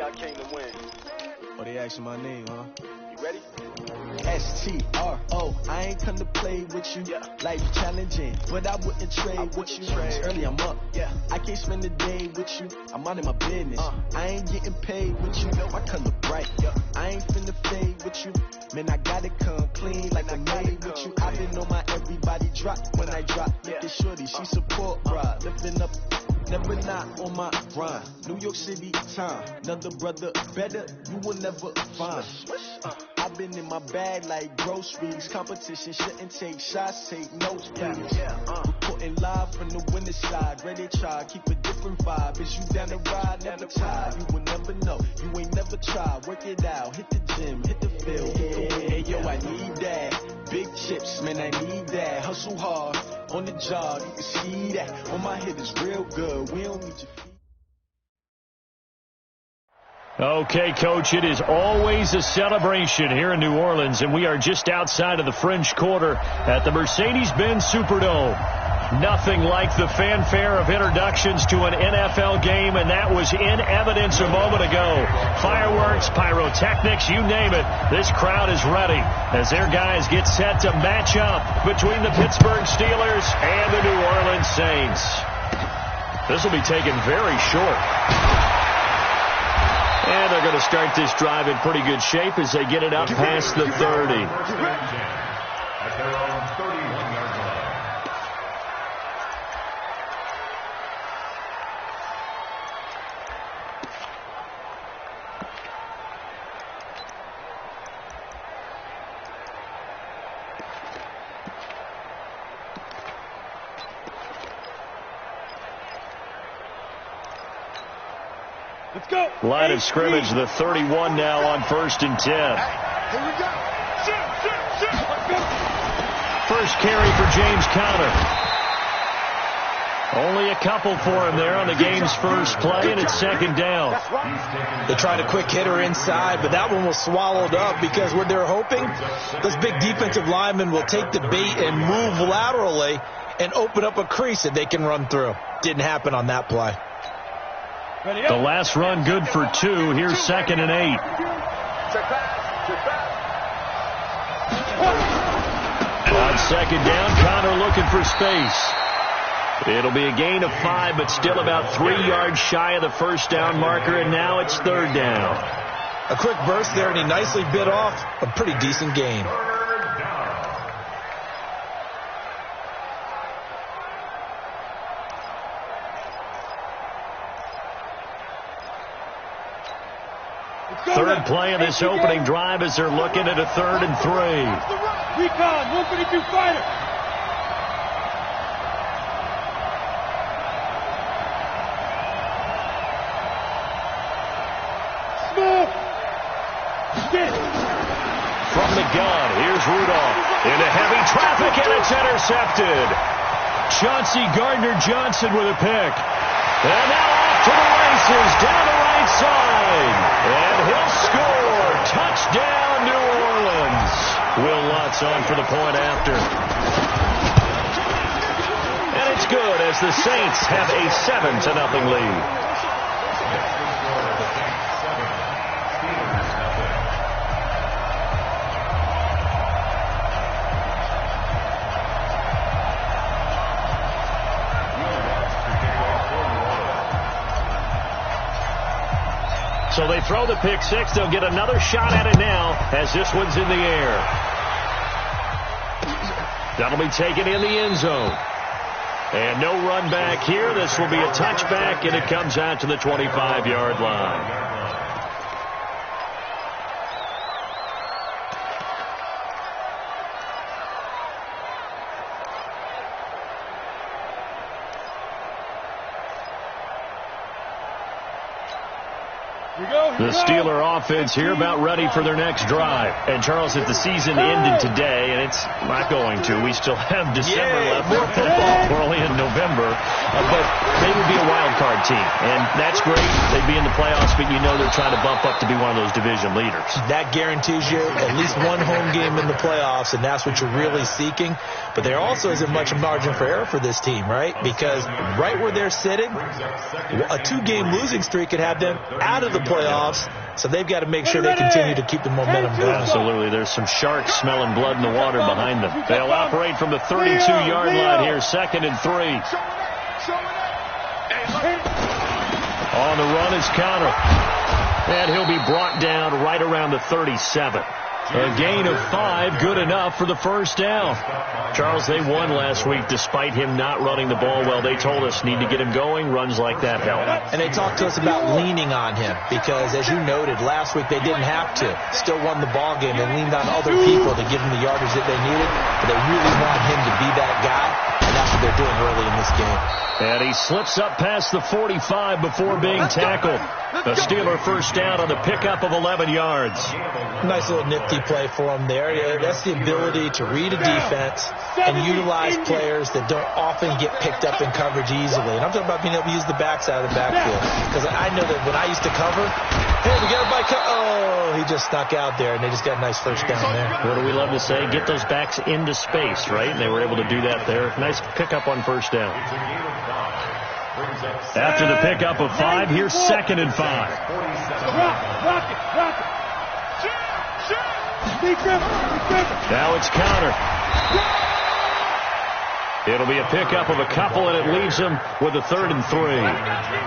I came to win. Oh, they asking my name, huh? You ready? S-T-R-O, I ain't come to play with you. Yeah. Life challenging, but I wouldn't trade with you. It's early, I'm up. Yeah. I can't spend the day with you. I'm out of my business. I ain't getting paid with you. I color bright. Yeah. I ain't finna fade with you. Man, I gotta come clean like I made with you. I've been on my everybody drop when I drop. Look at shorty, she support, bruh. Lifting up. Never not on my grind. New York City time. Another brother better, you will never find. I've been in my bag like groceries. Competition shouldn't take shots, take notes, please. Reporting live from the winning side. Ready to try, keep a different vibe. Is you down the ride, never tired. You will never know, you ain't never tried. Work it out, hit the gym, hit the field. Hey yo, I need that. Big chips, man, I need that. Hustle hard, on the job, you can see that. On my head is real good, we don't need your feet. Okay, Coach, it is always a celebration here in New Orleans, and we are just outside of the French Quarter at the Mercedes-Benz Superdome. Nothing like the fanfare of introductions to an NFL game, and that was in evidence a moment ago. Fireworks, pyrotechnics, you name it. This crowd is ready as their guys get set to match up between the Pittsburgh Steelers and the New Orleans Saints. This will be taken very short. And they're going to start this drive in pretty good shape as they get it up past the 30. At their own 31-yard line. Let's go. Line of scrimmage, the 31 now on 1st and 10. Here we go. Shoot. Let's go. First carry for James Conner. Only a couple for him there on the game's first play, and it's 2nd down. They tried a quick hitter inside, but that one was swallowed up because what they're hoping, this big defensive lineman will take the bait and move laterally and open up a crease that they can run through. Didn't happen on that play. The last run good for 2. Here's 2nd and 8. On 2nd down, Conner looking for space. It'll be a gain of 5, but still about 3 yards shy of the first down marker, and now it's 3rd down. A quick burst there, and he nicely bit off a pretty decent gain. Third play of this opening drive as they're looking at a 3rd and 3. Recon, 152 fighter. Smith. From the gun, here's Rudolph. Into heavy traffic, and it's intercepted. Chauncey Gardner-Johnson with a pick. And now off to the races, down the right side. And he'll score. Touchdown, New Orleans. Will Lutz on for the point after. And it's good as the Saints have a 7-0 lead. So they throw the pick six. They'll get another shot at it now as this one's in the air. That'll be taken in the end zone. And no run back here. This will be a touchback, and it comes out to the 25-yard line. The Steeler offense here about ready for their next drive. And, Charles, if the season ended today, and it's not going to, we still have December left. We're only in November. But they would be a wild card team. And that's great. They'd be in the playoffs, but you know they're trying to bump up to be one of those division leaders. That guarantees you at least one home game in the playoffs, and that's what you're really seeking. But there also isn't much margin for error for this team, right? Because right where they're sitting, a 2-game losing streak could have them out of the playoffs, so they've got to make sure they continue to keep the momentum going. Absolutely. There's some sharks smelling blood in the water behind them. They'll operate from the 32-yard line here, 2nd and 3. On the run is Connor. And he'll be brought down right around the 37. A gain of 5, good enough for the first down. Charles, they won last week despite him not running the ball well. They told us need to get him going. Runs like that help. And they talked to us about leaning on him because, as you noted, last week they didn't have to. Still won the ball game. They leaned on other people to give them the yardage that they needed. But they really want him to be that guy, and that's what they're doing early in this game. And he slips up past the 45 before being tackled. A Steeler first down on the pickup of 11 yards. Nice little nifty play for him there. That's the ability to read a defense and utilize players that don't often get picked up in coverage easily. And I'm talking about being able to use the backside of the backfield. Because I know that when I used to cover, hey, we got everybody oh, he just snuck out there, and they just got a nice first down there. What do we love to say? Get those backs into space, right? And they were able to do that there. Nice pickup on first down. After the pickup of 5, here's 2nd and 5. Now it's Connor. It'll be a pickup of a couple, and it leaves him with a 3rd and 3.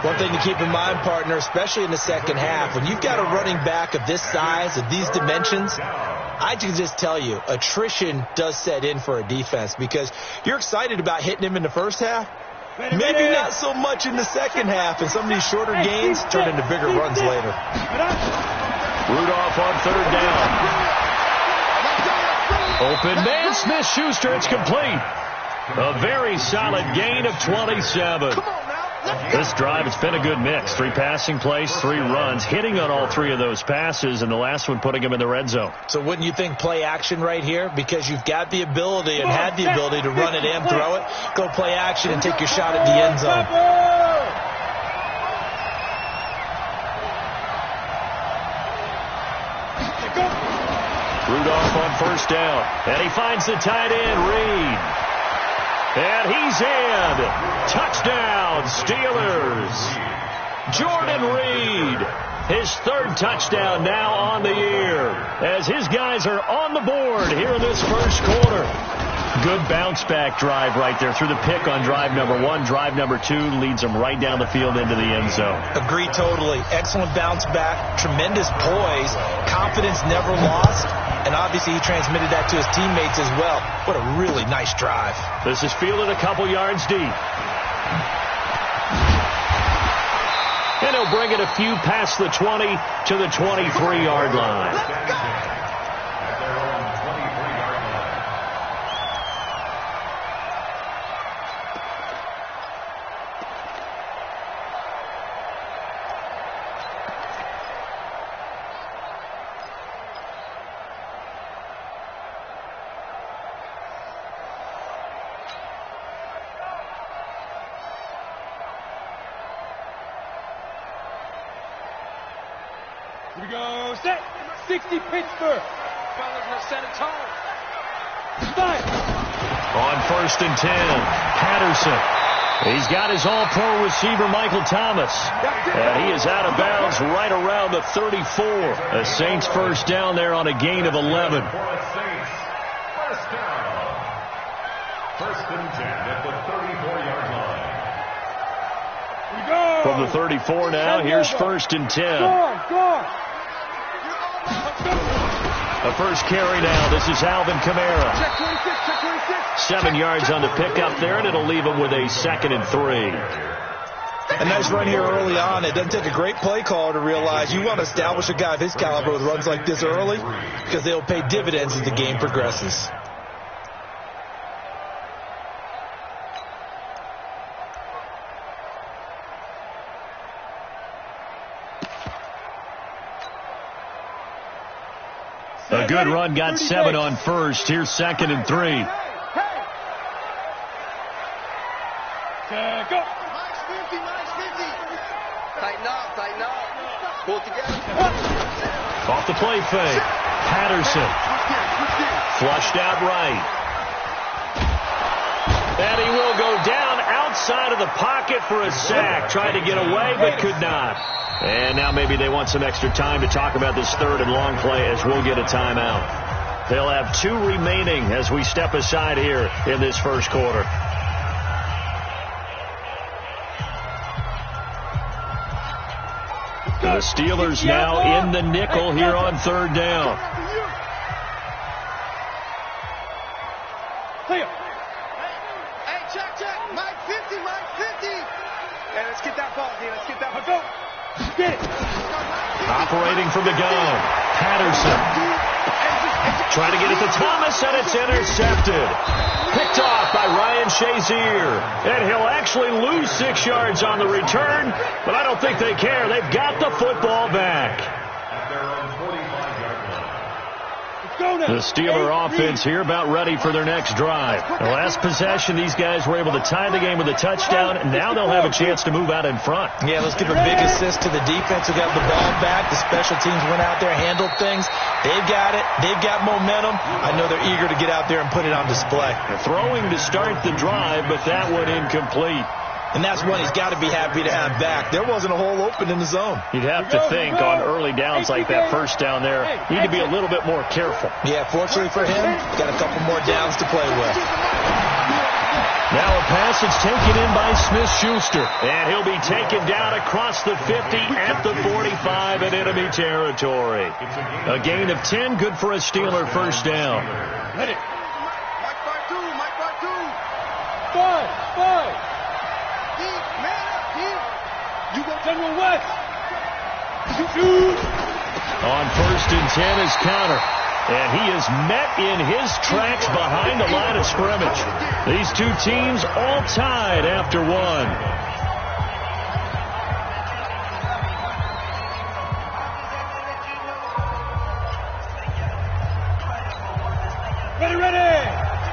One thing to keep in mind, partner, especially in the second half, when you've got a running back of this size, of these dimensions, I can just tell you, attrition does set in for a defense because you're excited about hitting him in the first half. Maybe not so much in the second half, and some of these shorter gains turn into bigger runs later. Rudolph on 3rd down. Open man, Smith-Schuster, it's complete. A very solid gain of 27. This drive, it's been a good mix. 3 passing plays, 3 runs, hitting on all 3 of those passes, and the last one putting him in the red zone. So wouldn't you think play action right here? Because you've got the ability and had the ability to run it and throw it. Go play action and take your shot at the end zone. Rudolph on first down, and he finds the tight end, Reed. And he's in. Touchdown, Steelers. Jordan Reed, his 3rd touchdown now on the year as his guys are on the board here in this first quarter. Good bounce-back drive right there through the pick on drive number 1. Drive number 2 leads them right down the field into the end zone. Agree totally. Excellent bounce-back, tremendous poise, confidence never lost. And obviously he transmitted that to his teammates as well. What a really nice drive. This is fielded a couple yards deep. And he'll bring it a few past the 20 to the 23-yard line. Here we go. Set. 60 Pittsburgh. Fellas, let's set a tone. Start. On 1st and 10, Patterson. He's got his all-pro receiver, Michael Thomas. And he is out of bounds right around the 34. The Saints first down there on a gain of 11. First down. 1st and 10 at the 34-yard line. From the 34 now, here's 1st and 10. The first carry now. This is Alvin Kamara. 7 yards on the pickup there, and it'll leave him with a 2nd and 3. A nice run here early on. It doesn't take a great play caller to realize you want to establish a guy of his caliber with runs like this early because they'll pay dividends as the game progresses. A good run, got 7 on first. Here's 2nd and 3. Go. Tighten up. Pull it together. Off the play fake. Patterson. Flushed out right. And he will go down outside of the pocket for a sack. Tried to get away, but could not. And now maybe they want some extra time to talk about this third and long play as we'll get a timeout. They'll have 2 remaining as we step aside here in this first quarter. The Steelers now in the nickel here on third down. Hey, check. Mike 50. Hey, let's get that ball, D. Let's get that ball. Go. Get it. Operating from the gun. Patterson. Trying to get it to Thomas, and it's intercepted. Picked off by Ryan Shazier. And he'll actually lose 6 yards on the return, but I don't think they care. They've got the football back. At their own 45-yard line. The Steeler offense here about ready for their next drive. The last possession, these guys were able to tie the game with a touchdown, and now they'll have a chance to move out in front. Yeah, let's give a big assist to the defense who got the ball back. The special teams went out there, handled things. They've got it. They've got momentum. I know they're eager to get out there and put it on display. Throwing to start the drive, but that one incomplete. And that's one he's got to be happy to have back. There wasn't a hole open in the zone. You'd have to think on early downs like that first down there, need to be a little bit more careful. Yeah, fortunately for him, got a couple more downs to play with. Now a pass is taken in by Smith-Schuster, and he'll be taken down across the 50 at the 45 in enemy territory. A gain of 10, good for a Steeler first down. Hit it. Mike part two. 5. Man up, You go General West. On 1st and 10 is counter. And he is met in his tracks behind the line of scrimmage. These 2 teams all tied after 1. Ready.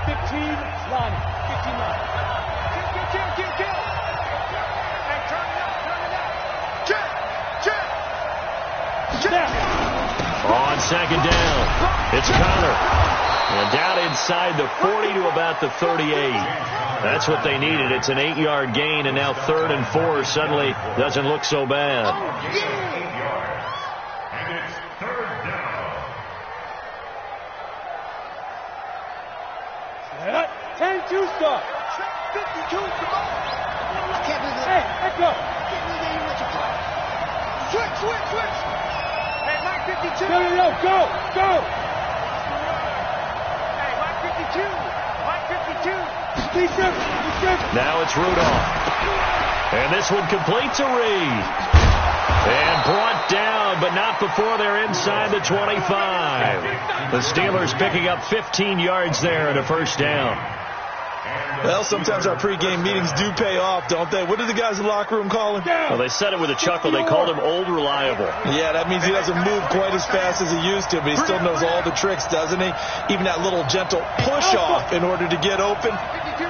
15 line. 15 line. Kill. Hey, turn it up. Check. On second down, it's Connor. And down inside the 40 to about the 38. That's what they needed. It's an 8-yard gain, and now 3rd and 4 suddenly doesn't look so bad. 8 yards. And it's 3rd down. 10-2 stop. 52, come on. I can't believe it. Hey, let's go. Switch. Hey, Mike 52. No, go. Hey, Mike 52. Please, sir. Now it's Rudolph. And this one completes a read. And brought down, but not before they're inside the 25. The Steelers picking up 15 yards there and a first down. Well, sometimes our pregame meetings do pay off, don't they? What did the guys in the locker room call him? Well, they said it with a chuckle. They called him Old Reliable. Yeah, that means he doesn't move quite as fast as he used to, but he still knows all the tricks, doesn't he? Even that little gentle push-off in order to get open,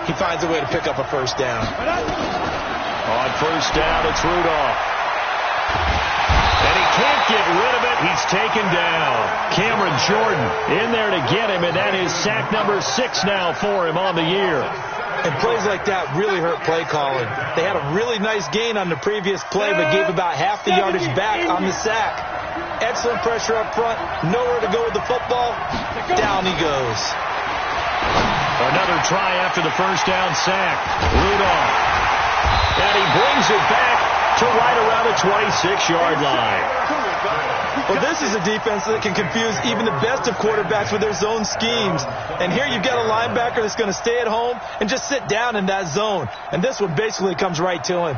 he finds a way to pick up a first down. On first down, it's Rudolph. And he can't get rid of it. He's taken down. Cameron Jordan in there to get him, and that is sack number 6 now for him on the year. And plays like that really hurt play calling. They had a really nice gain on the previous play, but gave about half the yardage back on the sack. Excellent pressure up front. Nowhere to go with the football. Down he goes. Another try after the first down sack. Rudolph. And he brings it back to right around the 26-yard line. Well, this is a defense that can confuse even the best of quarterbacks with their zone schemes. And here you've got a linebacker that's going to stay at home and just sit down in that zone. And this one basically comes right to him.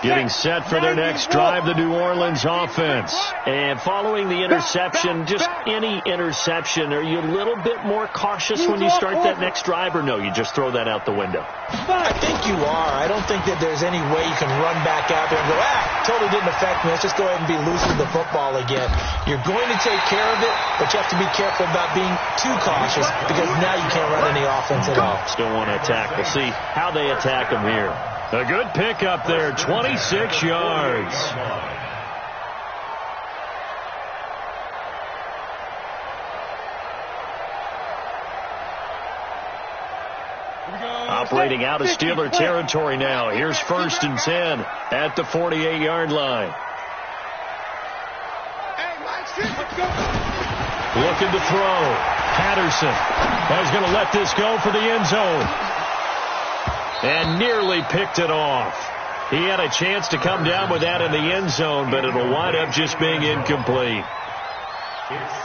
Getting set for their next drive, the New Orleans offense. And following the interception, just any interception, are you a little bit more cautious when you start that next drive, or no, you just throw that out the window? I think you are. I don't think that there's any way you can run back out there and go, totally didn't affect me. Let's just go ahead and be loose with the football again. You're going to take care of it, but you have to be careful about being too cautious because now you can't run any offense at all. Still want to attack. We'll see how they attack them here. A good pickup there, 26 yards. operating out of Steeler territory now. Here's 1st and 10 at the 48-yard line. Looking to throw. Patterson is going to let this go for the end zone. And nearly picked it off. He had a chance to come down with that in the end zone, but it'll wind up just being incomplete.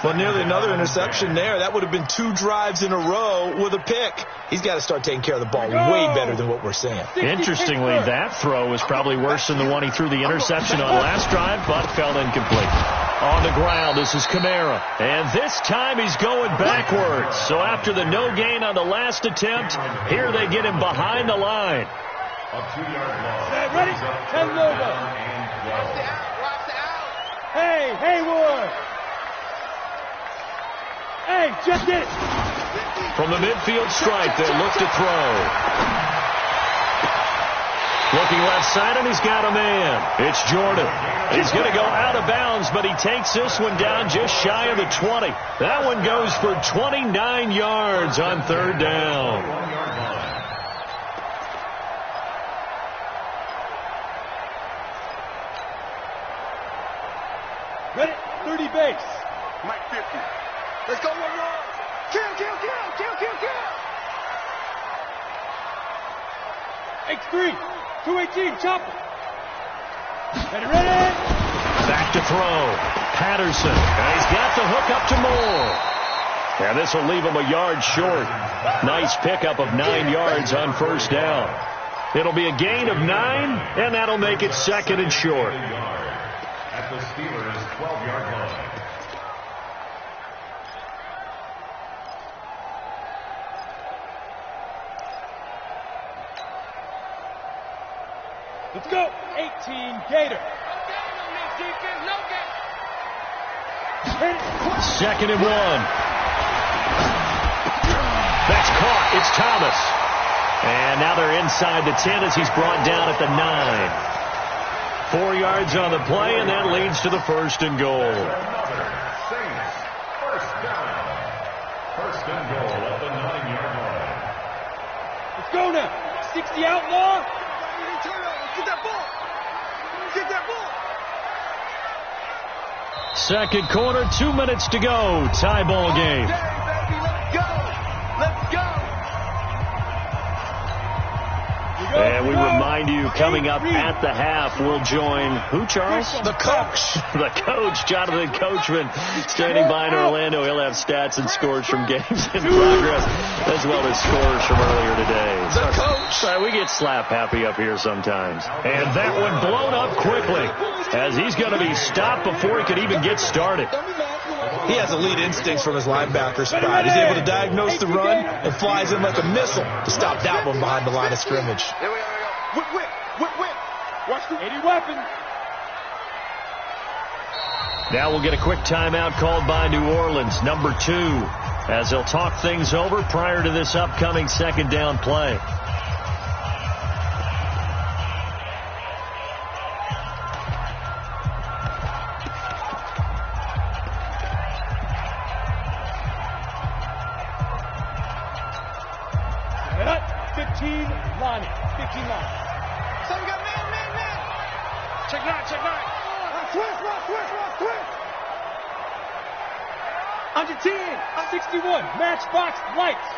Well, nearly another interception there. That would have been 2 drives in a row with a pick. He's got to start taking care of the ball way better than what we're seeing. Interestingly, that throw was probably worse than the one he threw the interception on last drive, but fell incomplete. On the ground, this is Kamara. And this time he's going backwards. So after the no gain on the last attempt, here they get him behind the line. A 2-yard loss. Ready? 10 logo. Watch the out. Hey, Hayward. Hey, just did it. From the midfield stripe, they'll look to throw. Looking left side, and he's got a man. It's Jordan. He's going to go out of bounds, but he takes this one down just shy of the 20. That one goes for 29 yards on 3rd down. Ready? 30 base. Mike 50. Let's go, one. Kill. X3. 218, chop it. Ready. Back to throw. Patterson. And he's got the hook up to Moore. And this will leave him a yard short. Nice pickup of 9 yards on 1st down. It'll be a gain of 9, and that'll make it 2nd and short. At the Steelers' 12-yard line. Let's go. 18, Gator. 2nd and 1. That's caught. It's Thomas. And now they're inside the 10 as he's brought down at the 9. 4 yards on the play, and that leads to the 1st and goal. Saints, 1st down. 1st and goal at the 9-yard line. Let's go now. 60 outlaw. Get that ball. Get that ball. 2nd quarter, 2 minutes to go. Tie ball game. Okay, baby, let's go. Let's go. And we remind you, coming up at the half, we'll join who, Charles? The coach. The coach, Jonathan Coachman, standing by in Orlando. He'll have stats and scores from games in progress, as well as scores from earlier today. The coach. Sorry, we get slap happy up here sometimes. And that one blown up quickly, as he's going to be stopped before he could even get started. He has elite instincts from his linebacker spot. He's able to diagnose the run and flies in like a missile to stop that one behind the line of scrimmage. Here we go. Whip. Watch the 80 weapon. Now we'll get a quick timeout called by New Orleans, number 2, as they'll talk things over prior to this upcoming 2nd down play. So we got man. Check 9. Twist. Under 10. 61. Matchbox lights.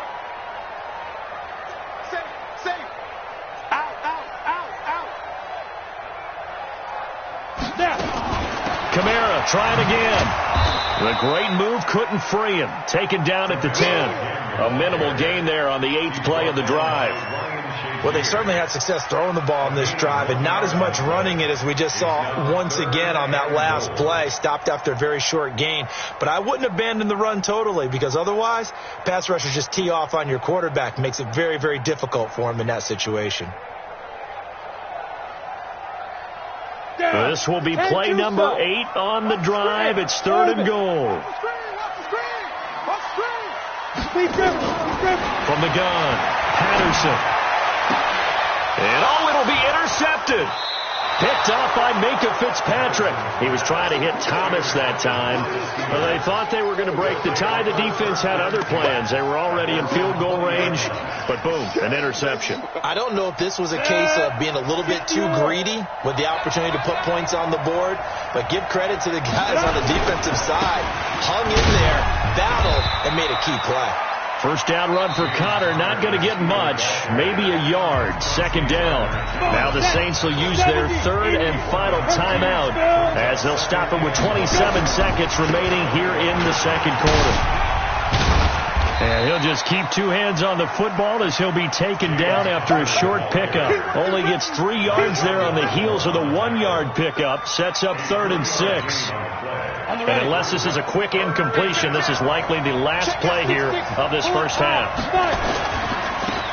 Safe. Out. Snap. Kamara trying again. The great move couldn't free him. Taken down at the 10. A minimal gain there on the 8th play of the drive. Well, they certainly had success throwing the ball on this drive, and not as much running it as we just saw once again on that last play. Stopped after a very short gain. But I wouldn't abandon the run totally, because otherwise, pass rushers just tee off on your quarterback. Makes it very, very difficult for him in that situation. This will be play number 8 on the drive. It's 3rd and goal. Watch the screen. From the gun, Patterson. And it'll be intercepted. Picked off by Minka Fitzpatrick. He was trying to hit Thomas that time. But they thought they were going to break the tie. The defense had other plans. They were already in field goal range. But boom, an interception. I don't know if this was a case of being a little bit too greedy with the opportunity to put points on the board. But give credit to the guys on the defensive side. Hung in there, battled, and made a key play. First down run for Connor, not going to get much, maybe a yard, second down. Now the Saints will use their third and final timeout as they'll stop him with 27 seconds remaining here in the second quarter. And he'll just keep two hands on the football as he'll be taken down after a short pickup. Only gets 3 yards there on the heels of the 1-yard pickup. Sets up 3rd and 6. And unless this is a quick incompletion, this is likely the last play here of this first half.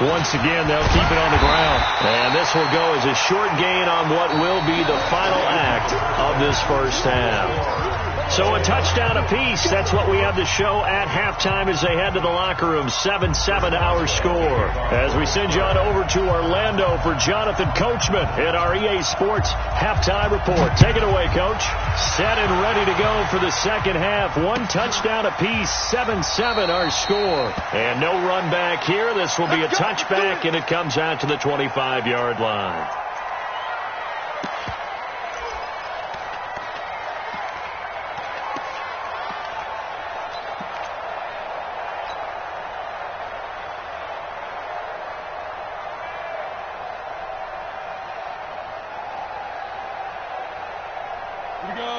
Once again, they'll keep it on the ground. And this will go as a short gain on what will be the final act of this first half. So a touchdown apiece. That's what we have to show at halftime as they head to the locker room. 7-7 our score. As we send you on over to Orlando for Jonathan Coachman in our EA Sports halftime report. Take it away, Coach. Set and ready to go for the second half. 1 touchdown apiece. 7-7 our score. And no run back here. This will be a touchback, and it comes out to the 25-yard line.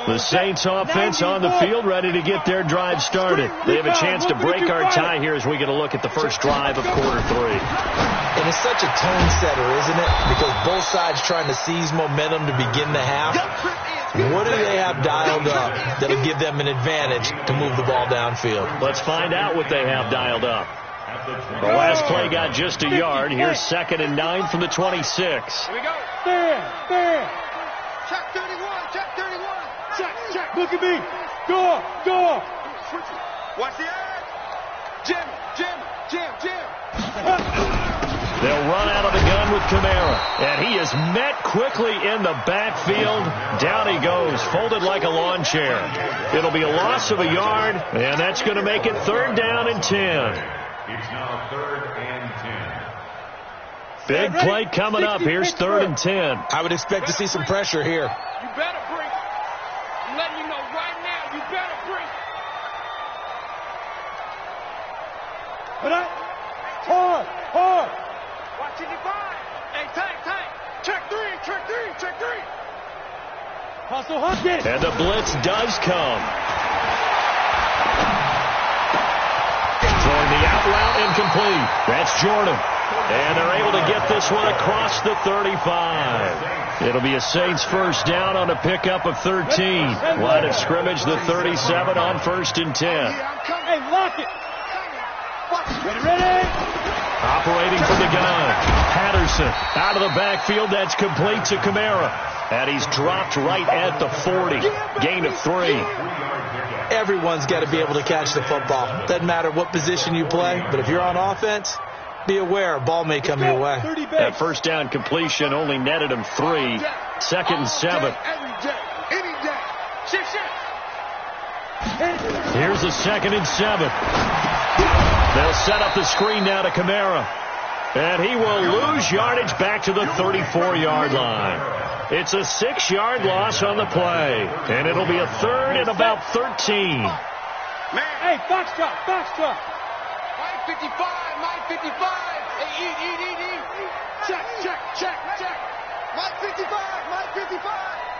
The Saints offense on the field, ready to get their drive started. They have a chance to break our tie here as we get a look at the first drive of quarter 3. And it's such a tone setter, isn't it? Because both sides trying to seize momentum to begin the half. What do they have dialed up that'll give them an advantage to move the ball downfield? Let's find out what they have dialed up. The last play got just a yard. Here's 2nd and 9 from the 26. Here we go. There. Check 31, check 31. Check. Look at me. Go. Watch the edge. Jim. They'll run out of the gun with Kamara. And he is met quickly in the backfield. Down he goes, folded like a lawn chair. It'll be a loss of a yard, and that's going to make it 3rd down and 10. It's now 3rd and 10. Big play coming up. Here's 3rd and 10. I would expect to see some pressure here. You better bring. I'm letting you know right now, you better bring. Hard. Watch it, divide. Hey, tank. Check 3. Hustle, Huckett. And the blitz does come. Throwing the out route incomplete. That's Jordan. And they're able to get this one across the 35. It'll be a Saints first down on a pickup of 13. Line of scrimmage, the 37 on 1st and 10. Hey, lock it. Ready. Operating from the gun. Patterson out of the backfield. That's complete to Kamara. And he's dropped right at the 40. Gain of 3. Everyone's got to be able to catch the football. Doesn't matter what position you play, but if you're on offense, be aware a ball may come your way. That first down completion only netted him 3. 2nd and 7. Here's a 2nd and 7. They'll set up the screen now to Kamara. And he will lose yardage back to the 34-yard line. It's a 6-yard loss on the play. And it'll be a 3rd and about 13. Hey, box drop. My 55. Hey, eat. Check. My 55.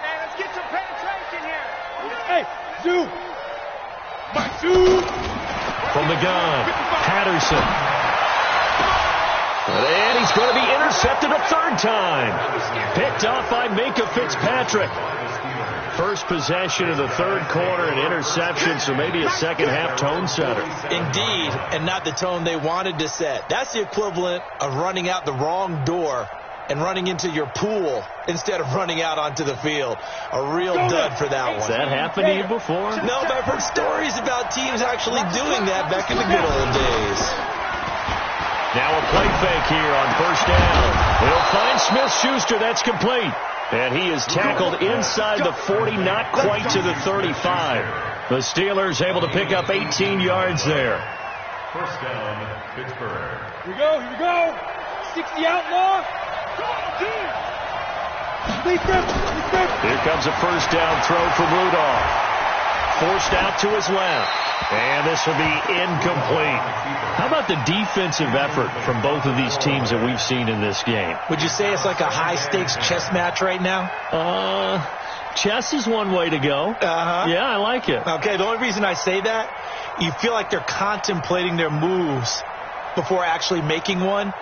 Hey, let's get some penetration here. Hey, zoom. From the gun, Patterson. And he's going to be intercepted a 3rd time. Picked off by Minka Fitzpatrick. First possession of the 3rd quarter, an interception, so maybe a second half tone setter. Indeed, and not the tone they wanted to set. That's the equivalent of running out the wrong door and running into your pool instead of running out onto the field. A real dud for that one. Has that happened to you before? No, but I've heard stories about teams actually doing that back in the good old days. Now a play fake here on 1st down. He'll find Smith-Schuster. That's complete. And he is tackled inside the 40, not quite to the 35. The Steelers able to pick up 18 yards there. First down, Pittsburgh. Here we go, here we go. 60 outlaw. Here comes a first down throw from Rudolph. Forced out to his left. And this will be incomplete. How about the defensive effort from both of these teams that we've seen in this game? Would you say it's like a high-stakes chess match right now? Chess is one way to go. Yeah, I like it. Okay, the only reason I say that, you feel like they're contemplating their moves before actually making one,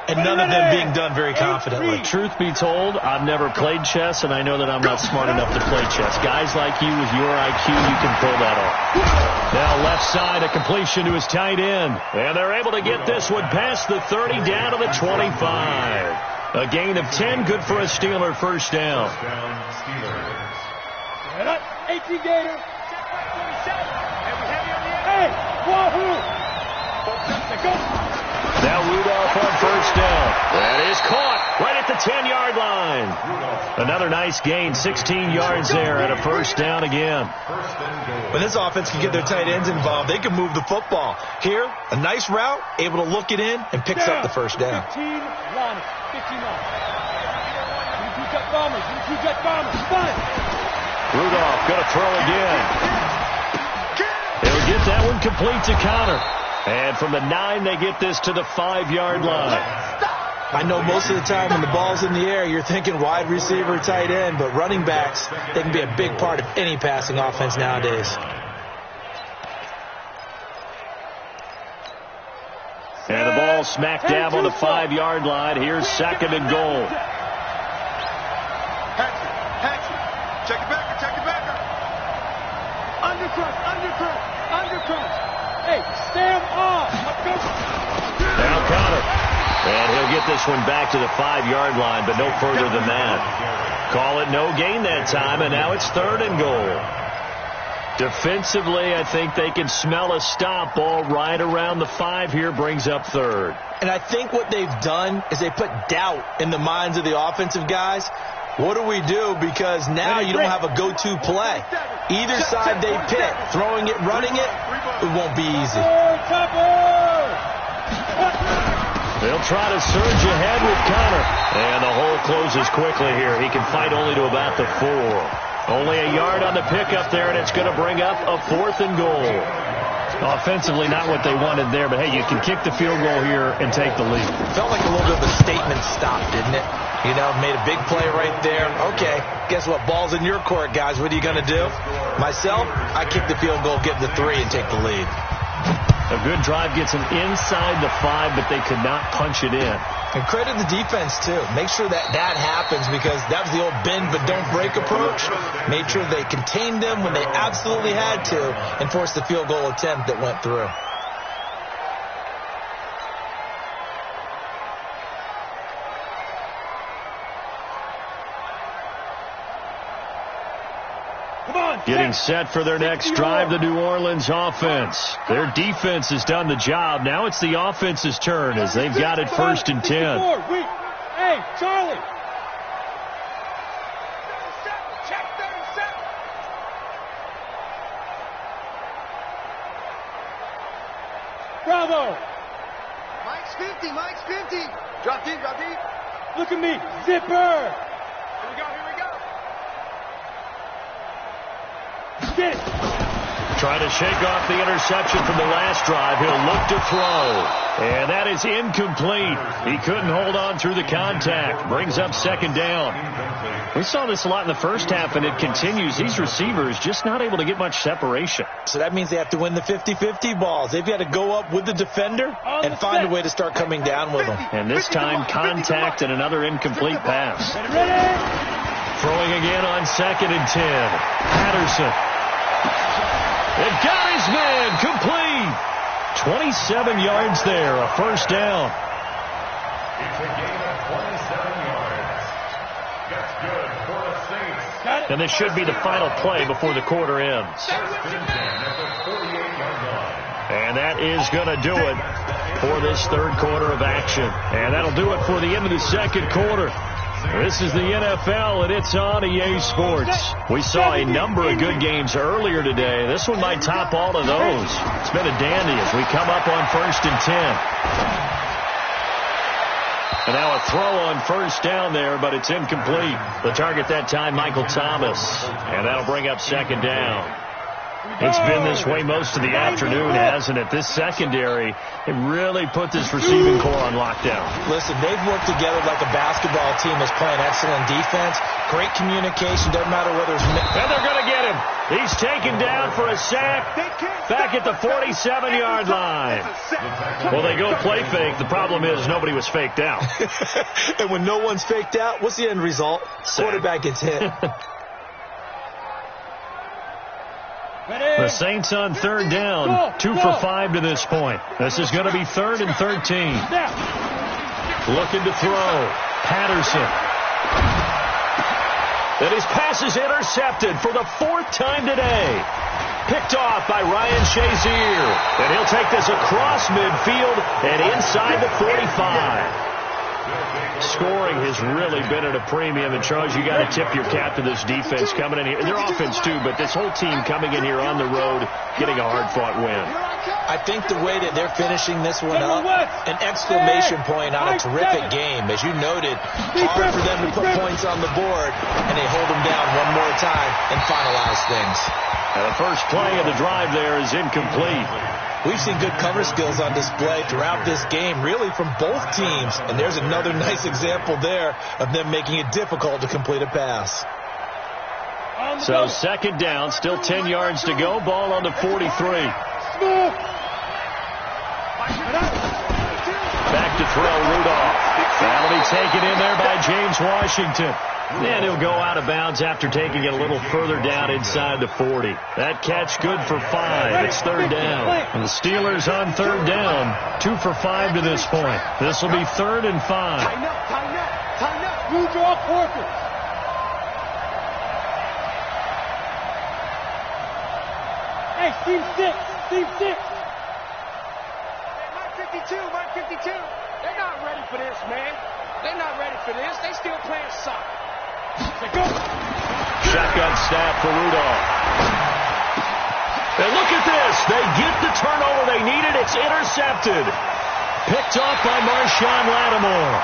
and none of them being done very confidently. Truth be told, I've never played chess, and I know that I'm not smart enough to play chess. Guys like you with your IQ, you can pull that off. Now left side, a completion to his tight end. And they're able to get this one past the 30 down to the 25. A gain of 10, good for a Steeler first down. First down, Steelers. 18 Gator. Hey, wahoo! Go. Now Rudolph on first down. That is caught right at the 10-yard line. Another nice gain, 16 yards there and a first down again. When this offense can get their tight ends involved, they can move the football. Here, a nice route, able to look it in, and picks up the first down. 15 Ronnie, 15 on. Jet bombers, jet bombers, fine. Rudolph going to throw again. He'll get that one complete to Connor. And from the 9, they get this to the 5-yard line. I know most of the time when the ball's in the air, you're thinking wide receiver, tight end, but running backs, they can be a big part of any passing offense nowadays. And the ball smack dab on the 5-yard line. Here's second and goal. Check it back. Undercut. Hey, stand off. Now Connor. And he'll get this one back to the 5-yard line, but no further than that. Call it no gain that time, and now it's third and goal. Defensively, I think they can smell a stop. Ball right around the 5 here, brings up third. And I think what they've done is they put doubt in the minds of the offensive guys. What do we do? Because now you don't have a go-to play. Either side they pick, throwing it, running it, it won't be easy. They'll try to surge ahead with Connor. And the hole closes quickly here. He can fight only to about the 4. Only a yard on the pickup there, and it's going to bring up a 4th and goal. Offensively, not what they wanted there, but hey, you can kick the field goal here and take the lead. Felt like a little bit of a statement stop, didn't it? You know, made a big play right there. Okay, guess what? Ball's in your court, guys. What are you going to do? Myself, I kick the field goal, get the 3, and take the lead. A good drive gets them inside the 5, but they could not punch it in. And credit the defense, too. Make sure that happens, because that was the old bend but don't break approach. Made sure they contained them when they absolutely had to and forced the field goal attempt that went through. Getting set for their next drive, the New Orleans offense. Their defense has done the job. Now it's the offense's turn as they've got it first and 10. Hey, Charlie. Bravo. Mike's 50. Drop deep. Look at me. Zipper. Here we go. Get it. Trying to shake off the interception from the last drive. He'll look to throw. And that is incomplete. He couldn't hold on through the contact. Brings up second down. We saw this a lot in the first half, and it continues. These receivers just not able to get much separation. So that means they have to win the 50-50 balls. They've got to go up with the defender and find a way to start coming down with them. And this time, contact and another incomplete pass. Throwing again on second and 10. Patterson. They've got his man complete. 27 yards there, a first down. It's a gain of 27 yards. That's good for the Saints. And this should be the final play before the quarter ends. First and 10 at the 48-yard line. And that is going to do it for this third quarter of action. And that'll do it for the end of the second quarter. This is the NFL, and it's on EA Sports. We saw a number of good games earlier today. This one might top all of those. It's been a dandy as we come up on 1st and 10. And now a throw on first down there, but it's incomplete. The target that time, Michael Thomas. And that'll bring up 2nd down. It's been this way most of the afternoon, hasn't it? This secondary, it really put this receiving core on lockdown. Listen, they've worked together like a basketball team that's playing excellent defense. Great communication, doesn't matter whether it's... And they're going to get him. He's taken down for a sack back at the 47-yard line. Well, they go play fake. The problem is nobody was faked out. And when no one's faked out, what's the end result? Quarterback gets hit. The Saints on 3rd down, 2 for 5 to this point. This is going to be 3rd and 13. Looking to throw. Patterson. And his pass is intercepted for the 4th time today. Picked off by Ryan Shazier. And he'll take this across midfield and inside the 45. Scoring has really been at a premium, and Charles, you got to tip your cap to this defense coming in here. Their offense, too, but this whole team coming in here on the road, getting a hard-fought win. I think the way that they're finishing this one up, an exclamation point on a terrific game. As you noted, hard for them to put points on the board, and they hold them down one more time and finalize things. And the first play of the drive there is incomplete. We've seen good cover skills on display throughout this game, really from both teams. And there's another nice example there of them making it difficult to complete a pass. So 2nd down, still 10 yards to go. Ball on the 43. Back to throw, Rudolph. That'll be taken in there by James Washington. And he'll go out of bounds after taking it a little further down inside the 40. That catch good for 5. It's 3rd down. And the Steelers on 3rd down, 2 for 5 to this point. This will be 3rd and 5. Tighten up. Move your quarters. Hey, team 6. Mark 52. They're not ready for this, man. They're not ready for this. They still playing soccer. Shotgun snap for Rudolph. And look at this. They get the turnover they needed. It's intercepted. Picked off by Marshawn Lattimore.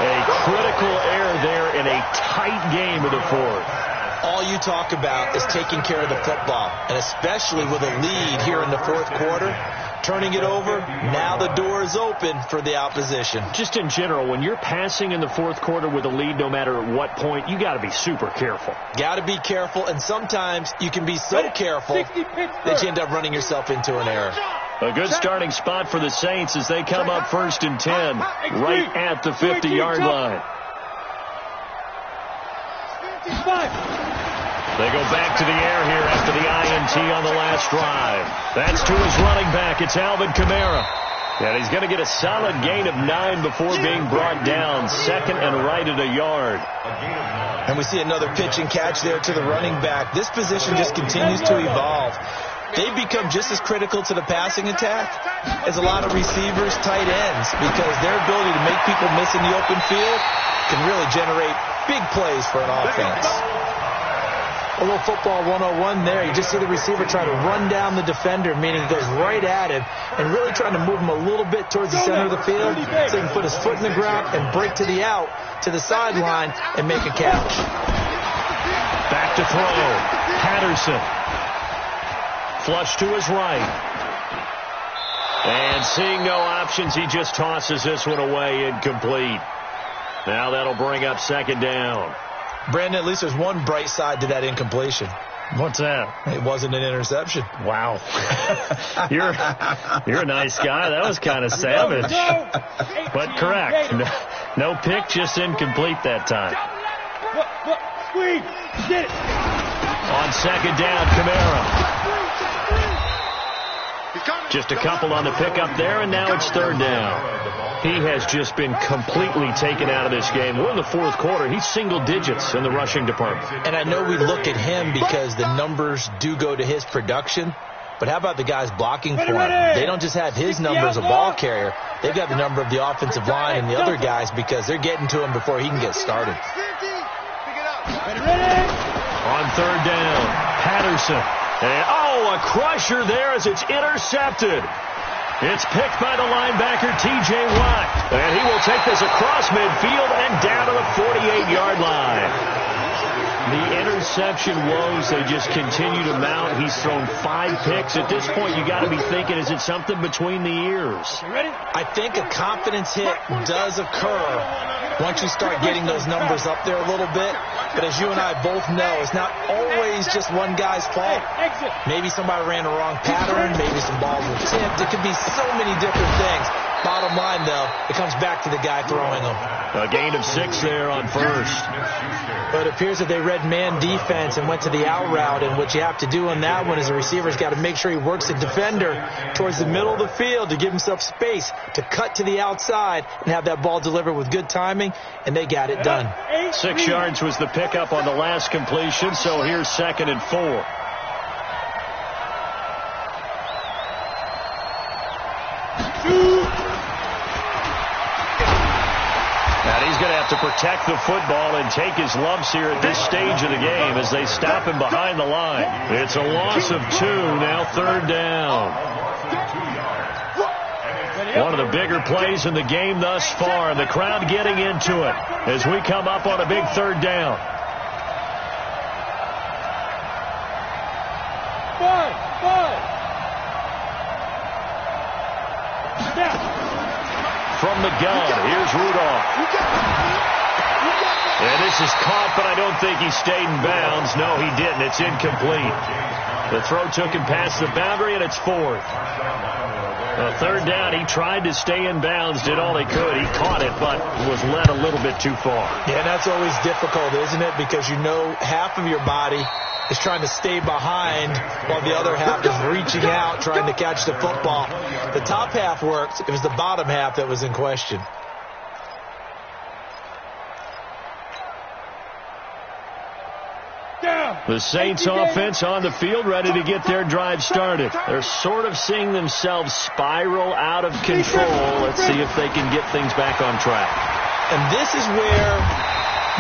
A critical error there in a tight game of the 4th. All you talk about is taking care of the football, and especially with a lead here in the 4th quarter, turning it over, now the door is open for the opposition. Just in general, when you're passing in the 4th quarter with a lead, no matter at what point, you got to be super careful. Got to be careful, and sometimes you can be so careful that you end up running yourself into an error. A good starting spot for the Saints as they come up 1st and 10, right at the 50-yard line. They go back to the air here after the INT on the last drive. That's to his running back. It's Alvin Kamara. And he's going to get a solid gain of 9 before being brought down. 2nd and right at a yard. And we see another pitch and catch there to the running back. This position just continues to evolve. They've become just as critical to the passing attack as a lot of receivers, tight ends, because their ability to make people miss in the open field can really generate big plays for an offense. A little football 101 there. You just see the receiver try to run down the defender, meaning he goes right at him and really trying to move him a little bit towards the center of the field so he can put his foot in the ground and break to the out, to the sideline, and make a catch. Back to throw. Patterson. Flush to his right. And seeing no options, he just tosses this one away, incomplete. Now that'll bring up 2nd down. Brandon, at least there's one bright side to that incompletion. What's that? It wasn't an interception. Wow. You're a nice guy. That was kind of savage. But correct. No pick, just incomplete that time. Squeeze. Get it. On 2nd down, Kamara. Just a couple on the pickup there, and now it's 3rd down. He has just been completely taken out of this game. We're in the 4th quarter. He's single digits in the rushing department. And I know we look at him because the numbers do go to his production, But how about the guys blocking for him? They don't just have his number as a ball carrier. They've got the number of the offensive line and the other guys because they're getting to him before he can get started. On third down, Patterson. And, a crusher there as it's intercepted. It's picked by the linebacker, T.J. Watt. And he will take this across midfield and down to the 48-yard line. The interception woes, they just continue to mount. He's thrown 5 picks. At this point, you got to be thinking, is it something between the ears? I think a confidence hit does occur once you start getting those numbers up there a little bit. But as you and I both know, it's not always just one guy's fault. Maybe somebody ran a wrong pattern. Maybe some balls were tipped. It could be so many different things. Bottom line, though, it comes back to the guy throwing them. A gain of 6 there on first. But it appears that they read man defense and went to the out route. And what you have to do on that one is the receiver's got to make sure he works the defender towards the middle of the field to give himself space to cut to the outside and have that ball delivered with good timing. And they got it done. 6 yards was the pickup on the last completion. So here's 2nd and 4. And he's going to have to protect the football and take his lumps here at this stage of the game as they stop him behind the line. It's a loss of 2, now 3rd down. One of the bigger plays in the game thus far, and the crowd getting into it as we come up on a big 3rd down. From the gun, here's Rudolph. And this is caught, but I don't think he stayed in bounds. No, he didn't. It's incomplete. The throw took him past the boundary, and it's 4th. 3rd down, he tried to stay in bounds, did all he could. He caught it, but was led a little bit too far. Yeah, that's always difficult, isn't it? Because you know half of your body is trying to stay behind while the other half is reaching out, trying to catch the football. The top half worked. It was the bottom half that was in question. The Saints offense on the field, ready to get their drive started. They're sort of seeing themselves spiral out of control. Let's see if they can get things back on track. And this is where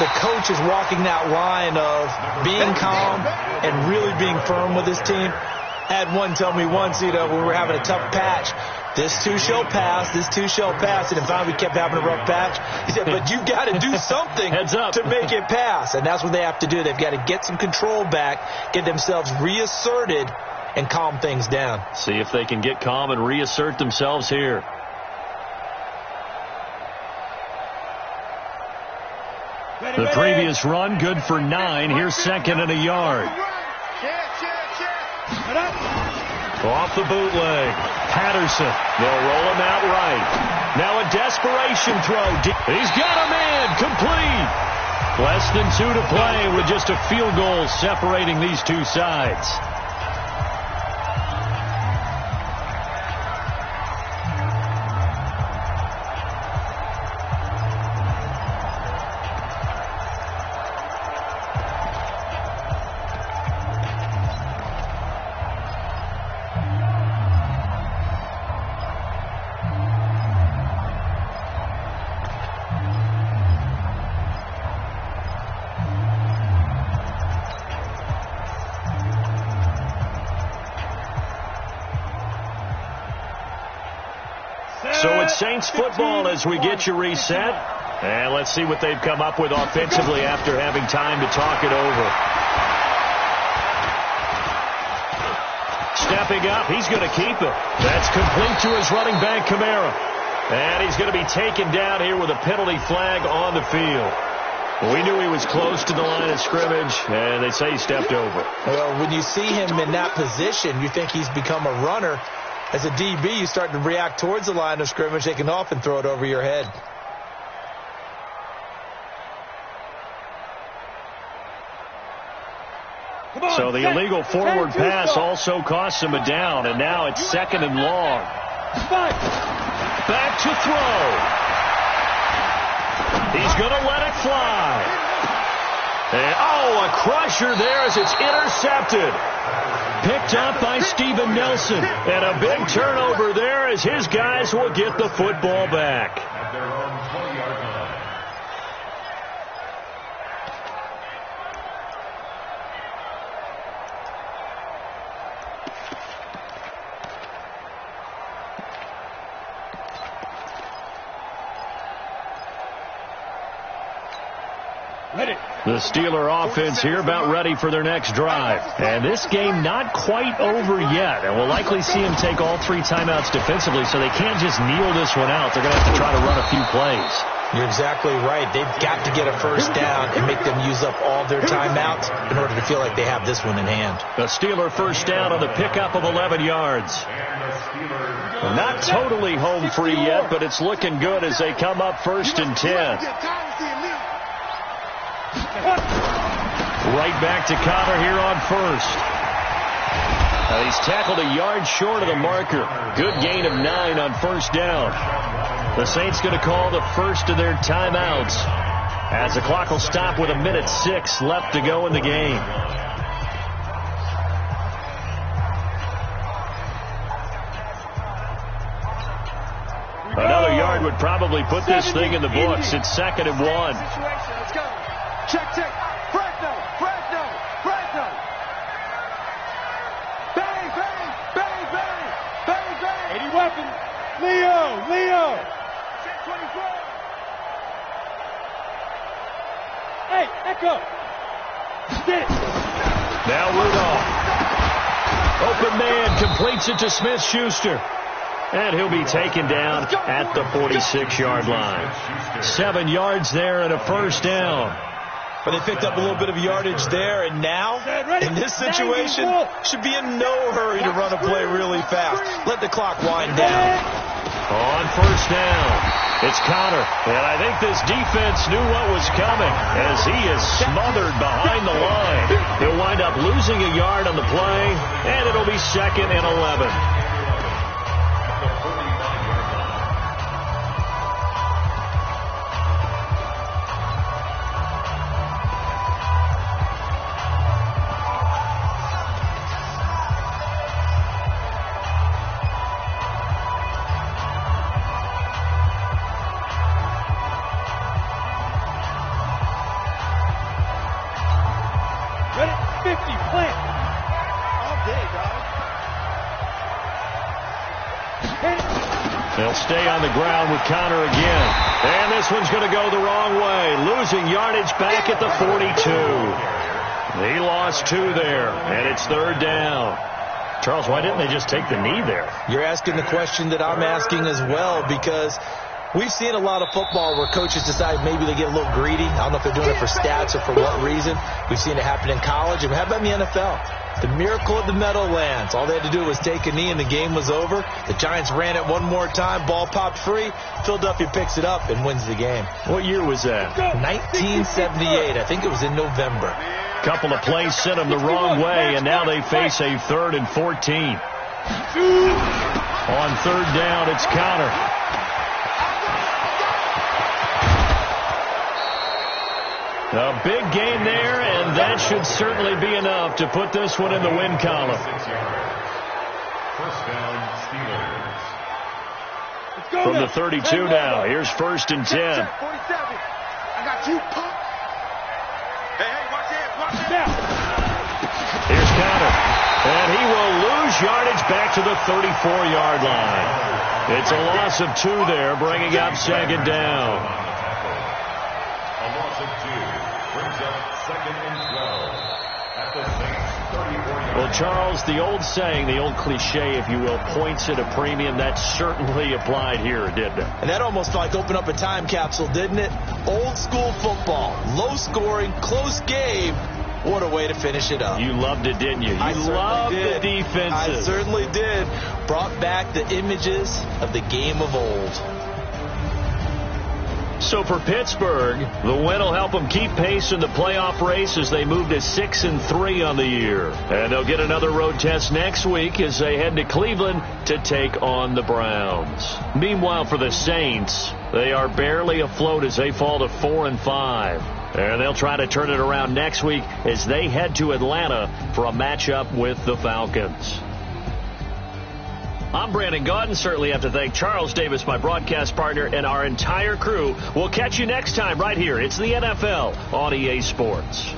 the coach is walking that line of being calm and really being firm with his team. I had one tell me once, we were having a tough patch. This too shall pass, this too shall pass. And finally we kept having a rough patch. He said, but you've got to do something to make it pass. And that's what they have to do. They've got to get some control back, get themselves reasserted, and calm things down. See if they can get calm and reassert themselves here. The previous run, good for 9. Here's 2nd and a yard. Off the bootleg. Patterson. They'll roll him out right. Now a desperation throw. He's got a man. Complete. Less than 2 to play with just a field goal separating these two sides. So it's Saints football as we get you reset. And let's see what they've come up with offensively after having time to talk it over. Stepping up, he's going to keep it. That's complete to his running back, Kamara. And he's going to be taken down here with a penalty flag on the field. We knew he was close to the line of scrimmage, and they say he stepped over. Well, when you see him in that position, you think he's become a runner. As a DB, you start to react towards the line of scrimmage. They can often throw it over your head. So the illegal forward pass also costs him a down, and now it's 2nd and long. Back to throw. He's going to let it fly. And, a crusher there as it's intercepted. Picked up by Steven Nelson. And a big turnover there as his guys will get the football back. At their own 20-yard line. The Steeler offense here about ready for their next drive. And this game not quite over yet. And we'll likely see them take all 3 timeouts defensively, so they can't just kneel this one out. They're going to have to try to run a few plays. You're exactly right. They've got to get a first down and make them use up all their timeouts in order to feel like they have this one in hand. The Steeler first down on the pickup of 11 yards. Not totally home free yet, but it's looking good as they come up 1st and 10. Right back to Connor here on 1st. Now he's tackled a yard short of the marker. Good gain of 9 on 1st down. The Saints going to call the first of their timeouts as the clock will stop with 1:06 left to go in the game. Another yard would probably put this thing in the books. It's 2nd and 1. Let's go. Check, check. Fresno. Bang, bang, bang, bang, bang, bang. 80 weapons. Leo. 24. Hey, Echo. Stick. Now Rudolph. Open man completes it to Smith-Schuster. And he'll be taken down at the 46-yard line. 7 yards there and a first down. But they picked up a little bit of yardage there, and now, in this situation, should be in no hurry to run a play really fast. Let the clock wind down. On first down, it's Connor. And I think this defense knew what was coming as he is smothered behind the line. He'll wind up losing a yard on the play, and it'll be 2nd and 11. They'll stay on the ground with Connor again. And this one's going to go the wrong way. Losing yardage back at the 42. He lost 2 there, and it's 3rd down. Charles, why didn't they just take the knee there? You're asking the question that I'm asking as well, because we've seen a lot of football where coaches decide maybe they get a little greedy. I don't know if they're doing it for stats or for what reason. We've seen it happen in college, and how about in the NFL? The miracle of the Meadowlands. All they had to do was take a knee and the game was over. The Giants ran it one more time. Ball popped free. Philadelphia picks it up and wins the game. What year was that? 1978. I think it was in November. Couple of plays sent them the wrong way, and now they face a 3rd and 14. On 3rd down, it's Connor. A big gain there, and that should certainly be enough to put this one in the win column. 6 yards. First down, Steelers. From the 32 now, here's 1st and 10. 47. I got you, punk. Hey, watch it. Here's Connor, and he will lose yardage back to the 34-yard line. It's a loss of 2 there, bringing up 2nd down. A loss of 2 brings up 2nd and 12 at the Saints 34-yard. Well, Charles, the old saying, the old cliche, if you will, points at a premium, that certainly applied here, didn't it? And that almost like opened up a time capsule, didn't it? Old school football, low scoring, close game. What a way to finish it up. You loved it, didn't you? I loved did. the defenses. I certainly did. Brought back the images of the game of old. So for Pittsburgh, the win will help them keep pace in the playoff race as they move to 6-3 on the year. And they'll get another road test next week as they head to Cleveland to take on the Browns. Meanwhile, for the Saints, they are barely afloat as they fall to 4-5. And they'll try to turn it around next week as they head to Atlanta for a matchup with the Falcons. I'm Brandon Gaudin. Certainly have to thank Charles Davis, my broadcast partner, and our entire crew. We'll catch you next time right here. It's the NFL on EA Sports.